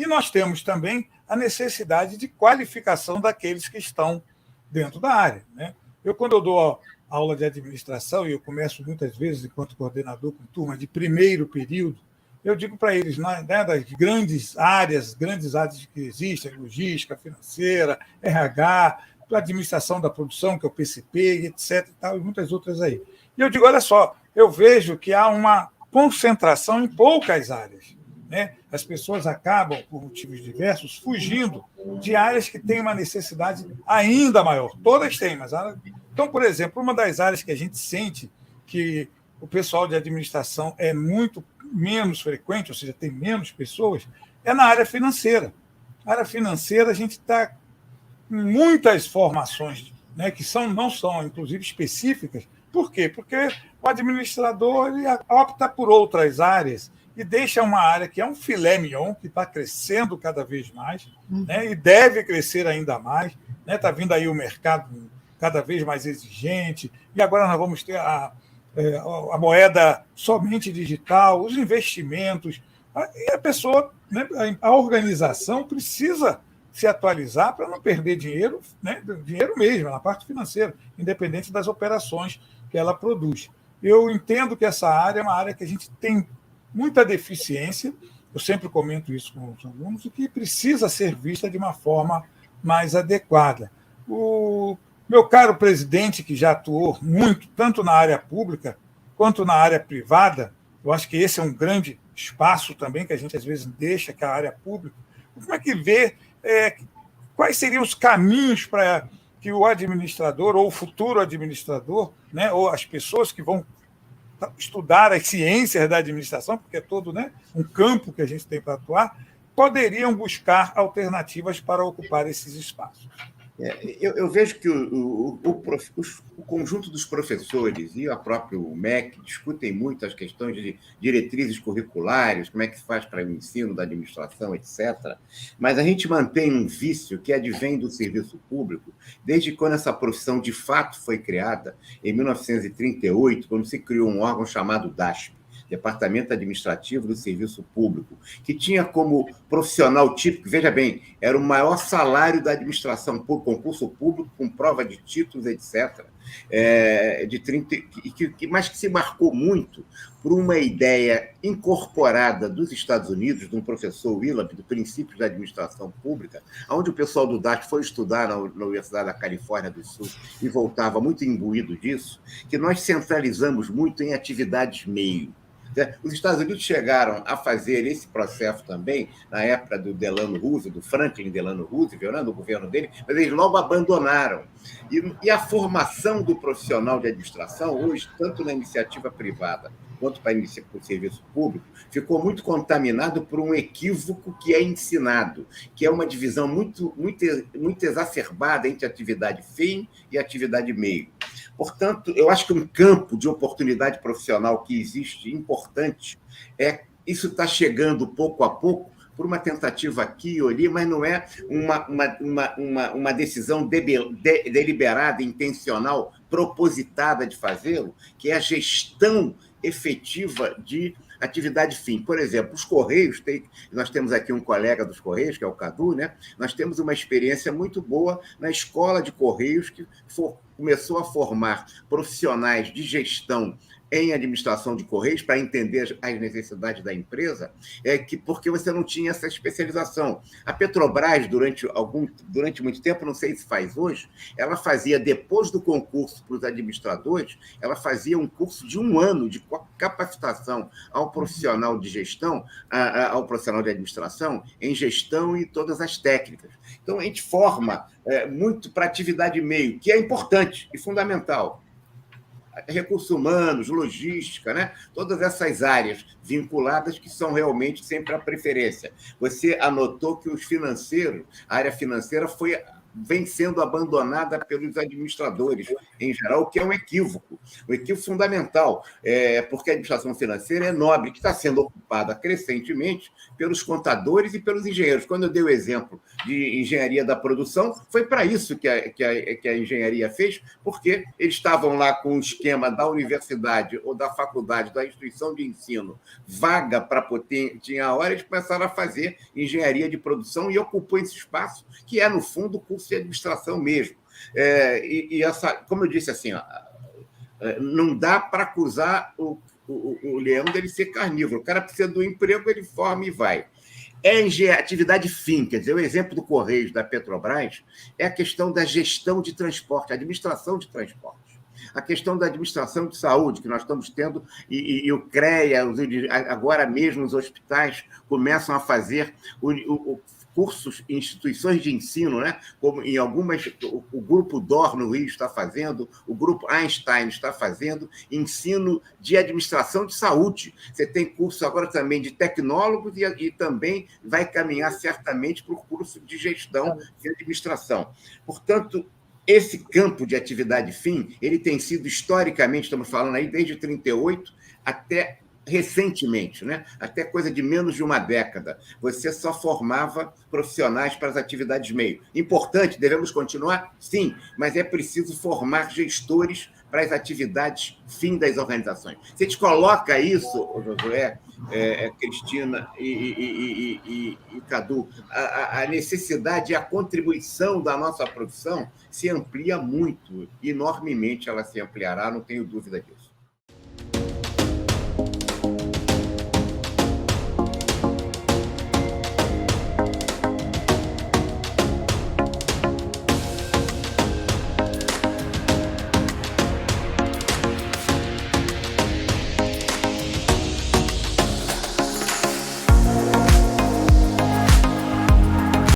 E nós temos também a necessidade de qualificação daqueles que estão dentro da área, né? Quando eu dou aula de administração, e eu começo muitas vezes, enquanto coordenador, com turma de primeiro período, eu digo para eles, né, das grandes áreas que existem, logística, financeira, RH, administração da produção, que é o PCP, etc., e tal, e muitas outras aí. E eu digo, olha só, eu vejo que há uma concentração em poucas áreas, né? As pessoas acabam, por motivos diversos, fugindo de áreas que têm uma necessidade ainda maior. Todas têm, mas... Então, por exemplo, uma das áreas que a gente sente que o pessoal de administração é muito menos frequente, ou seja, tem menos pessoas, é na área financeira. Na área financeira, a gente está com muitas formações, né, que não são, inclusive, específicas. Por quê? Porque o administrador ele opta por outras áreas e deixa uma área que é um filé mignon, que está crescendo cada vez mais, né, e deve crescer ainda mais. Está vindo aí o mercado cada vez mais exigente, e agora nós vamos ter a moeda somente digital, os investimentos. E a pessoa, né, a organização precisa se atualizar para não perder dinheiro, né, dinheiro mesmo, na parte financeira, independente das operações que ela produz. Eu entendo que essa área é uma área que a gente tem muita deficiência, eu sempre comento isso com os alunos, e que precisa ser vista de uma forma mais adequada. O meu caro presidente, que já atuou muito, tanto na área pública quanto na área privada, eu acho que esse é um grande espaço também que a gente às vezes deixa, que é a área pública. Como é que vê quais seriam os caminhos para que o administrador ou o futuro administrador, né, ou as pessoas que vão estudar as ciências da administração, porque é todo, né, um campo que a gente tem para atuar, poderiam buscar alternativas para ocupar esses espaços? Eu vejo que o conjunto dos professores e o próprio MEC discutem muito as questões de diretrizes curriculares, como é que se faz para o ensino da administração, etc. Mas a gente mantém um vício que advém do serviço público, desde quando essa profissão de fato foi criada, em 1938, quando se criou um órgão chamado DASP, Departamento Administrativo do Serviço Público, que tinha como profissional típico, veja bem, era o maior salário da administração por concurso público, com prova de títulos, etc., mas que se marcou muito por uma ideia incorporada dos Estados Unidos, de um professor Willard, do Princípios da Administração Pública, onde o pessoal do DASP foi estudar na Universidade da Califórnia do Sul e voltava muito imbuído disso, que nós centralizamos muito em atividades meio. Os Estados Unidos chegaram a fazer esse processo também na época do Delano Roosevelt, do Franklin Delano Roosevelt, né, no governo dele, mas eles logo abandonaram. E a formação do profissional de administração, hoje, tanto na iniciativa privada quanto para o serviço público, ficou muito contaminado por um equívoco que é ensinado, que é uma divisão muito exacerbada entre atividade fim e atividade meio. Portanto, eu acho que um campo de oportunidade profissional que existe, importante, isso está chegando pouco a pouco, por uma tentativa aqui ou ali, mas não é uma decisão deliberada, intencional, propositada de fazê-lo, que é a gestão efetiva de atividade fim. Por exemplo, os Correios, nós temos aqui um colega dos Correios, que é o Cadu, né? Nós temos uma experiência muito boa na escola de Correios, que começou a formar profissionais de gestão em administração de Correios para entender as necessidades da empresa, porque você não tinha essa especialização. A Petrobras, durante muito tempo, não sei se faz hoje, ela fazia, depois do concurso para os administradores, ela fazia um curso de 1 ano de capacitação ao profissional de gestão, ao profissional de administração, em gestão e todas as técnicas. Então, a gente forma muito para atividade meio, que é importante e fundamental. Recursos humanos, logística, né? Todas essas áreas vinculadas que são realmente sempre a preferência. Você anotou que a área financeira foi vem sendo abandonada pelos administradores, em geral, o que é um equívoco fundamental, porque a administração financeira é nobre, que está sendo ocupada crescentemente pelos contadores e pelos engenheiros. Quando eu dei o exemplo de engenharia da produção, foi para isso que a engenharia fez, porque eles estavam lá com o esquema da universidade ou da faculdade, da instituição de ensino, vaga para poder, tinha a hora, eles começaram a fazer engenharia de produção e ocupou esse espaço, que é, no fundo, o curso de administração mesmo. Como eu disse, assim, ó, não dá para acusar o leão dele ser carnívoro. O cara precisa do emprego, ele forma e vai. Atividade fim, quer dizer, o exemplo do Correios, da Petrobras, é a questão da gestão de transporte, a administração de transporte. A questão da administração de saúde, que nós estamos tendo, e o CREA, agora mesmo os hospitais começam a fazer cursos em instituições de ensino, né? Como em algumas, o Grupo DOR no Rio está fazendo, o Grupo Einstein está fazendo, ensino de administração de saúde. Você tem curso agora também de tecnólogos e também vai caminhar certamente para o curso de gestão de administração. Portanto, esse campo de atividade fim, ele tem sido historicamente, estamos falando aí desde 1938 até recentemente, né? Até coisa de menos de uma década, você só formava profissionais para as atividades meio. Importante, devemos continuar? Sim, mas é preciso formar gestores para as atividades fim das organizações. Se a gente coloca isso, Josué, Cristina e Cadu, a necessidade e a contribuição da nossa profissão se amplia muito, enormemente ela se ampliará, não tenho dúvida disso.